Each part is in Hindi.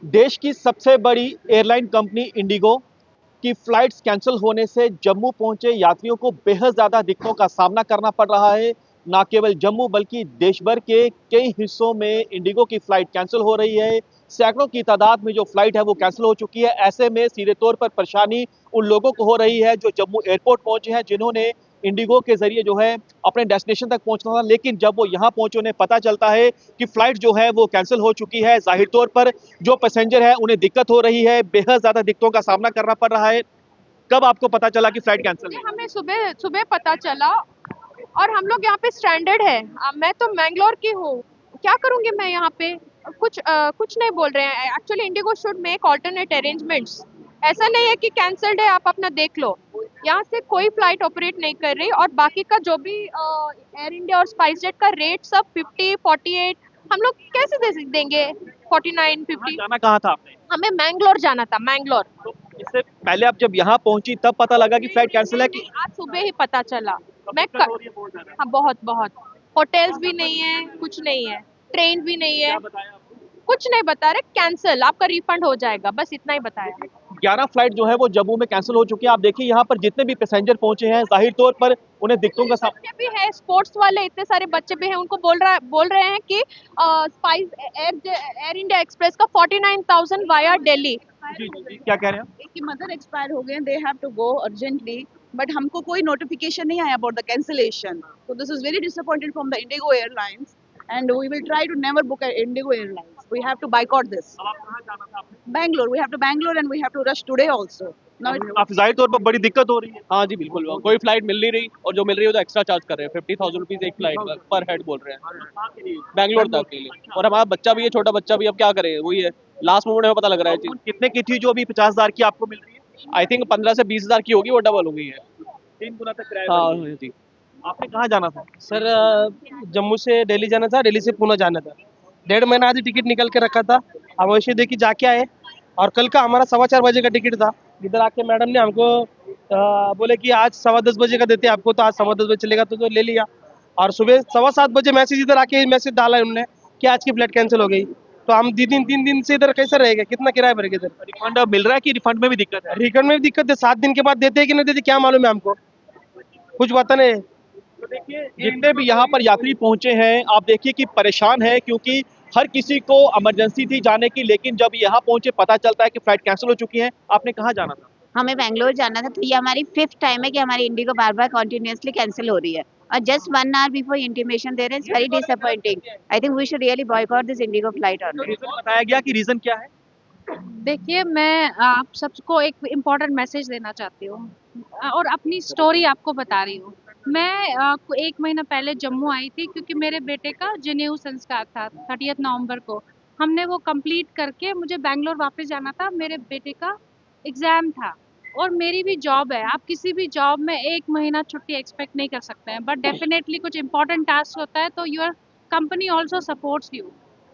देश की सबसे बड़ी एयरलाइन कंपनी इंडिगो की फ्लाइट्स कैंसिल होने से जम्मू पहुंचे यात्रियों को बेहद ज्यादा दिक्कतों का सामना करना पड़ रहा है। न केवल जम्मू बल्कि देश भर के कई हिस्सों में इंडिगो की फ्लाइट कैंसिल हो रही है। सैकड़ों की तादाद में जो फ्लाइट है वो कैंसिल हो चुकी है। ऐसे में सीधे तौर पर परेशानी उन लोगों को हो रही है जो जम्मू एयरपोर्ट पहुंचे हैं, जिन्होंने इंडिगो के जरिए जो है अपने डेस्टिनेशन तक पहुंचना था, लेकिन जब वो यहाँ पहुंचे उन्हें पता चलता है कि फ्लाइट जो है वो कैंसिल हो चुकी है। जाहिर तौर पर जो पैसेंजर है उन्हें दिक्कत हो रही है, बेहद ज्यादा दिक्कतों का सामना करना पड़ रहा है। कब आपको पता चला कि फ्लाइट कैंसिल ये है? हमें सुबह सुबह पता चला और हम लोग यहाँ पे स्ट्रैंडेड है। मैं तो मैंगलोर की हूँ। क्या करूँगी मैं यहाँ पे? कुछ नहीं बोल रहे हैं। Actually Indigo should make alternate arrangements. ऐसा नहीं है कि कैंसल्ड है, आप अपना देख लो। यहाँ से कोई फ्लाइट ऑपरेट नहीं कर रही और बाकी का जो भी एयर इंडिया और स्पाइस जेट का रेट सब 50, 48। हम लोग कैसे देंगे 49, कहाँ 50? जाना कहाँ था आपने? हमें मैंगलोर जाना था, मैंगलोर। तो इससे पहले आप जब यहाँ पहुंची तब पता लगा कि नहीं फ्लाइट नहीं कैंसिल नहीं है नहीं, कि आज सुबह ही पता चला। अब मैं दिक्कत हो रही है बहुत ज्यादा? हाँ, बहुत बहुत। होटल्स भी नहीं है, कुछ नहीं है। ट्रेन भी नहीं है। क्या बताया आपको? कुछ नहीं बता रहे, कैंसिल, आपका रिफंड हो जाएगा, बस इतना ही बताया। 11 फ्लाइट जो है वो जम्मू में कैंसिल हो चुकी है। आप देखिए यहाँ पर जितने भी पैसेंजर पहुंचे हैं, जाहिर तौर पर उन्हें दिक्कतों का बच्चे भी है, स्पोर्ट्स वाले इतने सारे बच्चे भी हैं, उनको बोल रहे हैं कि स्पाइस एयर इंडिया एक्सप्रेस का 49,000 वाया दिल्ली। जी जी जी, क्या कह रहे हैं? एक की मदर एक्सपायर हो गए, they have to go urgently, but हमको कोई नोटिफिकेशन नहीं आया about the cancellation, so this is very disappointed from the Indigo Airlines and we will try to never book an Indigo Airlines. We have to boycott this. अब आप कहाँ जाना था आपने? Bangalore, we have to Bangalore and we have to rush today also. Now अब it's आप जाहिर तौर पर बड़ी दिक्कत हो रही है। हाँ जी बिल्कुल, कोई फ्लाइट मिल नहीं रही और जो मिल रही है वो तो एक्स्ट्रा चार्ज कर रहे हैं। 50,000 रुपीज एक फ्लाइट पर हेड बोल रहे हैं बैंगलोर तक के लिए। और हमारा बच्चा भी है, छोटा बच्चा भी, अब क्या करें, वही है, लास्ट मोमेंट में पता लग रहा है चीज। कितने की थी जो अभी 50,000 की आपको मिल रही है? आई थिंक 15 से 20 हजार की होगी, वो डबल हो गई है। 3 गुना तक किराया बढ़ हाँ गया। जी आपने कहाँ जाना था? सर, जम्मू से दिल्ली जाना था, दिल्ली से पुणे जाना था। 1.5 महीना आधी टिकट निकल के रखा था, अब वैसे देखिए जाके आए। और कल का हमारा 4:15 बजे का टिकट था। इधर आके मैडम ने हमको बोले कि आज 10:15 बजे का देते हैं आपको, तो आज 10:15 बजे चलेगा, तो ले लिया। और सुबह 7:15 बजे मैसेज इधर आके मैसेज डाला उन्होंने कि आज की फ्लाइट कैंसिल हो गई। तो हम 3 दिन से इधर कैसे रहेगा, कितना किराया भरेगा इधर। रिफंड अब मिल रहा है कि रिफंड में भी दिक्कत है? रिफंड में भी दिक्कत है, 7 दिन के बाद देते हैं कि नहीं देते क्या मालूम है हमको, कुछ पता नहीं। तो देखिए जितने भी यहाँ पर यात्री पहुंचे हैं, आप देखिए कि परेशान है, क्योंकि हर किसी को इमरजेंसी थी जाने की, लेकिन जब यहाँ पहुंचे पता चलता है कि फ्लाइट कैंसिल हो चुकी है। आपने कहाँ जाना था? हमें बैंगलोर जाना था, तो ये हमारी 5th टाइम है कि हमारी इंडिगो बार-बार कंटिन्यूअसली कैंसिल हो रही है और जस्ट 1 आवर बिफोर इंटीमेशन दे रहे हैं। It's very disappointing. I think we should really boycott this IndiGo flight to on. Reason बताया गया कि रीजन क्या है? देखिए, मैं आप सबको एक इम्पोर्टेंट मैसेज देना चाहती हूँ और अपनी स्टोरी आपको बता रही हूँ। मैं 1 महीना पहले जम्मू आई थी क्योंकि मेरे बेटे का जनेऊ संस्कार था 30 नवंबर को। हमने वो कंप्लीट करके मुझे बैंगलोर वापस जाना था, मेरे बेटे का एग्ज़ाम था और मेरी भी जॉब है। आप किसी भी जॉब में 1 महीना छुट्टी एक्सपेक्ट नहीं कर सकते हैं, बट डेफ़िनेटली कुछ इम्पोर्टेंट टास्क होता है तो your company also supports you.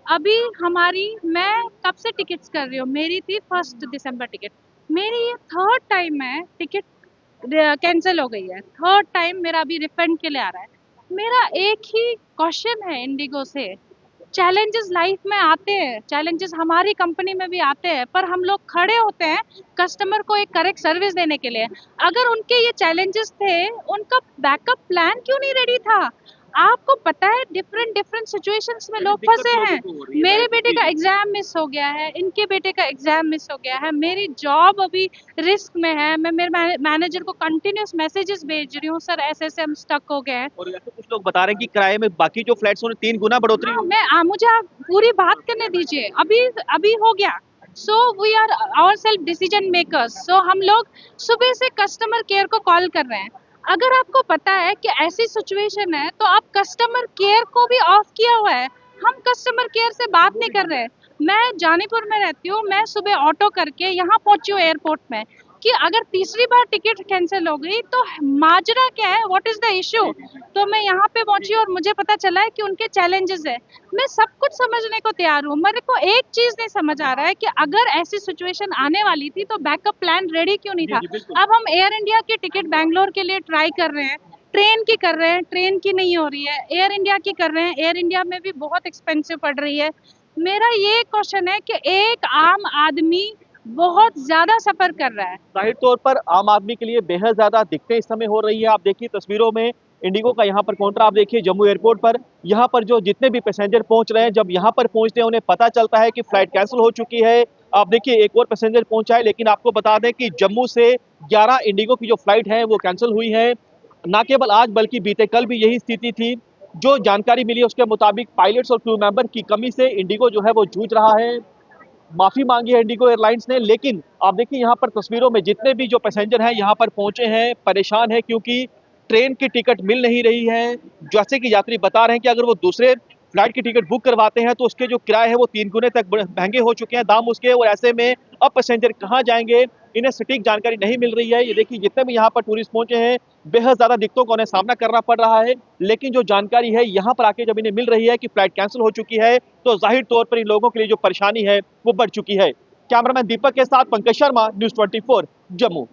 अभी हमारी मैं कब से टिकट्स कर रही हूँ, मेरी थी 1 दिसंबर टिकट। मेरी ये थर्ड टाइम है टिकट कैंसिल हो गई है। थर्ड टाइम मेरा अभी रिफंड के लिए आ रहा है। मेरा एक ही क्वेश्चन है इंडिगो से, चैलेंजेस लाइफ में आते हैं, चैलेंजेस हमारी कंपनी में भी आते हैं, पर हम लोग खड़े होते हैं कस्टमर को एक करेक्ट सर्विस देने के लिए। अगर उनके ये चैलेंजेस थे, उनका बैकअप प्लान क्यों नहीं रेडी था? आपको पता है डिफरेंट डिफरेंट सिचुएशंस में लोग दिक्कत फंसे लोगों हैं। को हो रही है, मेरे राइट बेटे जी का जी। एग्जाम मिस हो गया है, इनके बेटे का एग्जाम मिस हो गया है, मेरी जॉब अभी रिस्क में है। मैं मेरे मैनेजर को कंटिन्यूस मैसेजेस भेज रही हूँ, सर ऐसे ऐसे हम स्टक हो गए हैं। और वैसे कुछ लोग बता रहे हैं कि किराए में बाकी जो फ्लैट्स उन्हें 3 गुना बढ़ोतरी हाँ, हुई। मुझे आप पूरी बात करने दीजिए। अभी अभी हो गया। So we are our self decision makers. So हम लोग सुबह से कस्टमर केयर को कॉल कर रहे हैं। अगर आपको पता है कि ऐसी सिचुएशन है तो आप कस्टमर केयर को भी ऑफ किया हुआ है। हम कस्टमर केयर से बात नहीं कर रहे। मैं जानीपुर में रहती हूँ, मैं सुबह ऑटो करके यहाँ पहुंची हूँ एयरपोर्ट में कि अगर तीसरी बार टिकट कैंसिल हो गई तो माजरा क्या है, व्हाट इज द इशू। तो मैं यहाँ पे पहुंची और मुझे पता चला है कि उनके चैलेंजेस है। मैं सब कुछ समझने को तैयार हूँ, मेरे को एक चीज नहीं समझ आ रहा है कि अगर ऐसी सिचुएशन आने वाली थी तो बैकअप प्लान रेडी क्यों नहीं जी था। जी बिल्कुल। अब हम एयर इंडिया की टिकट बैंगलोर के लिए ट्राई कर रहे हैं, ट्रेन की कर रहे हैं, ट्रेन की नहीं हो रही है। एयर इंडिया की कर रहे हैं, एयर इंडिया में भी बहुत एक्सपेंसिव पड़ रही है। मेरा ये क्वेश्चन है कि एक आम आदमी बहुत ज्यादा सफर कर रहा है। जाहिर तौर पर आम आदमी के लिए बेहद ज्यादा दिक्कतें इस समय हो रही है। आप देखिए तस्वीरों में इंडिगो का यहाँ पर काउंटर आप देखिए जम्मू एयरपोर्ट पर, यहाँ पर जो जितने भी पैसेंजर पहुंच रहे हैं, जब यहाँ पर पहुंचते हैं उन्हें पता चलता है कि फ्लाइट कैंसिल हो चुकी है। आप देखिए एक और पैसेंजर पहुंचा है, लेकिन आपको बता दें कि जम्मू से 11 इंडिगो की जो फ्लाइट है वो कैंसिल हुई है। ना केवल आज बल्कि बीते कल भी यही स्थिति थी। जो जानकारी मिली है उसके मुताबिक पायलट्स और क्रू मेंबर की कमी से इंडिगो जो है वो जूझ रहा है। माफी मांगी है इंडिगो एयरलाइंस ने, लेकिन आप देखिए यहाँ पर तस्वीरों में जितने भी जो पैसेंजर हैं यहाँ पर पहुंचे हैं परेशान है, क्योंकि ट्रेन की टिकट मिल नहीं रही है। जैसे कि यात्री बता रहे हैं कि अगर वो दूसरे फ्लाइट की टिकट बुक करवाते हैं तो उसके जो किराए हैं वो 3 गुने तक महंगे हो चुके हैं दाम उसके, और ऐसे में अब पैसेंजर कहाँ जाएंगे, इन्हें सटीक जानकारी नहीं मिल रही है। ये देखिए जितने भी यहाँ पर टूरिस्ट पहुंचे हैं बेहद ज्यादा दिक्कतों का उन्हें सामना करना पड़ रहा है, लेकिन जो जानकारी है यहाँ पर आके जब इन्हें मिल रही है कि फ्लाइट कैंसिल हो चुकी है तो जाहिर तौर पर इन लोगों के लिए जो परेशानी है वो बढ़ चुकी है। कैमरामैन दीपक के साथ पंकज शर्मा, न्यूज़ 24 जम्मू।